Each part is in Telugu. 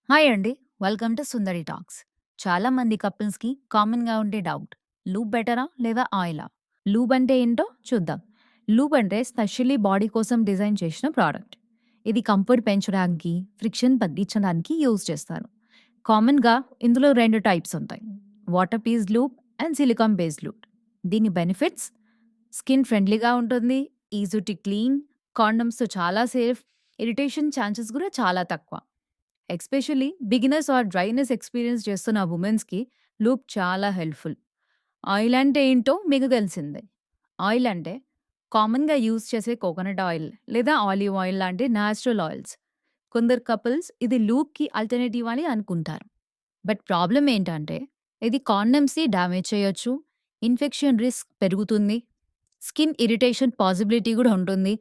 హాయ్ అండి. Welcome to Sundari talks. చాలా మంది కపుల్స్‌కి కామన్‌గా ఉండే డౌట్. లూబ్ బెటరా? లేదా ఆయిలా? లూబ్ అంటే ఏంటో చూద్దాం. లూబ్ అంటే స్పెషల్లీ బాడీ కోసం డిజైన్ చేసిన ప్రోడక్ట్. ఇది కంఫర్ట్ పెంచడానికి, ఫ్రిక్షన్ తగ్గించడానికి యూజ్ చేస్తారు. కామన్‌గా ఇందులో 2 టైప్స్ ఉంటాయి. Water based lube and silicon based lube. దీని బెనిఫిట్స్ స్కిన్ ఫ్రెండ్లీగా ఉంటుంది, ఈజీ టు క్లీన్, కాండమ్స్‌తో చాలా సేఫ్, ఇరిటేషన్ ఛాన్సెస్ కూడా చాలా తక్కువ. Especially beginners or dryness experience చేస్తున్న ఉమెన్స్‌కి లూప్ చాలా హెల్ప్‌ఫుల్. ఆయిల్ అంటే ఏంటో మీకు తెలిసిందే. ఆయిల్ అంటే కామన్‌గా యూజ్ చేసే కోకోనట్ ఆయిల్ లేదా ఆలివ్ ఆయిల్ లాంటి నేచురల్ ఆయిల్స్. కొందరు కపుల్స్ ఇది లూప్‌కి ఆల్టర్‌నేటివ్ అని అనుకుంటారు. బట్ ప్రాబ్లమ్ ఏంటంటే ఇది కాండమ్స్‌ని డ్యామేజ్ చేయొచ్చు, ఇన్ఫెక్షన్ రిస్క్ పెరుగుతుంది, స్కిన్ ఇరిటేషన్ పాసిబిలిటీ కూడా ఉంటుంది,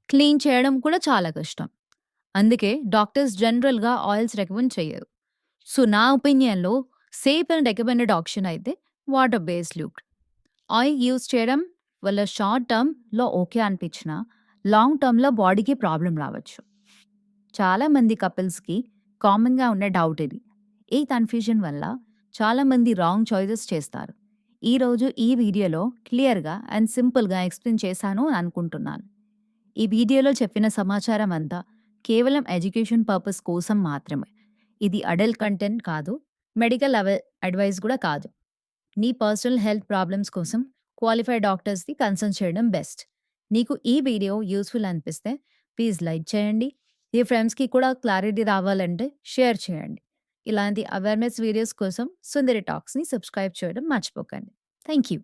క్లీన్ చేయడం కూడా చాలా కష్టం. అందుకే డాక్టర్స్ జనరల్‌గా ఆయిల్స్ రికమెండ్ చెయ్యరు. సో, నా ఒపీనియన్‌లో సేఫ్ అండ్ రికమెండెడ్ ఆప్షన్ అయితే water based lubricant. Oil use చేయడం వల్ల షార్ట్ టర్మ్‌లో ఓకే అనిపించినా, లాంగ్ టర్మ్‌లో బాడీకి ప్రాబ్లమ్ రావచ్చు. చాలా మంది కపుల్స్‌కి కామన్‌గా ఉన్న డౌట్ ఇది. ఈ కన్‌ఫ్యూజన్ వల్ల చాలా మంది రాంగ్ చాయిసెస్ చేస్తారు. ఈరోజు ఈ వీడియోలో క్లియర్‌గా అండ్ సింపుల్‌గా ఎక్స్‌ప్లెయిన్ చేశాను అని అనుకుంటున్నాను. ఈ వీడియోలో చెప్పిన సమాచారం అంతా కేవలం ఎడ్యుకేషన్ పర్పస్ కోసం మాత్రమే. ఇది అడల్ట్ కంటెంట్ కాదు. మెడికల్ అడ్వైస్ కూడా కాదు. నీ పర్సనల్ హెల్త్ ప్రాబ్లమ్స్ కోసం క్వాలిఫైడ్ డాక్టర్స్‌ని కన్సల్ట్ చేయడం బెస్ట్. నీకు ఈ వీడియో యూస్‌ఫుల్ అనిపిస్తే ప్లీజ్ లైక్ చేయండి. మీ ఫ్రెండ్స్‌కి కూడా క్లారిటీ రావాలంటే షేర్ చేయండి. ఇలాంటి అవేర్‌నెస్ వీడియోస్ కోసం సుందరి టాక్స్‌ని సబ్స్క్రైబ్ చేయడం మర్చిపోకండి. Thank you.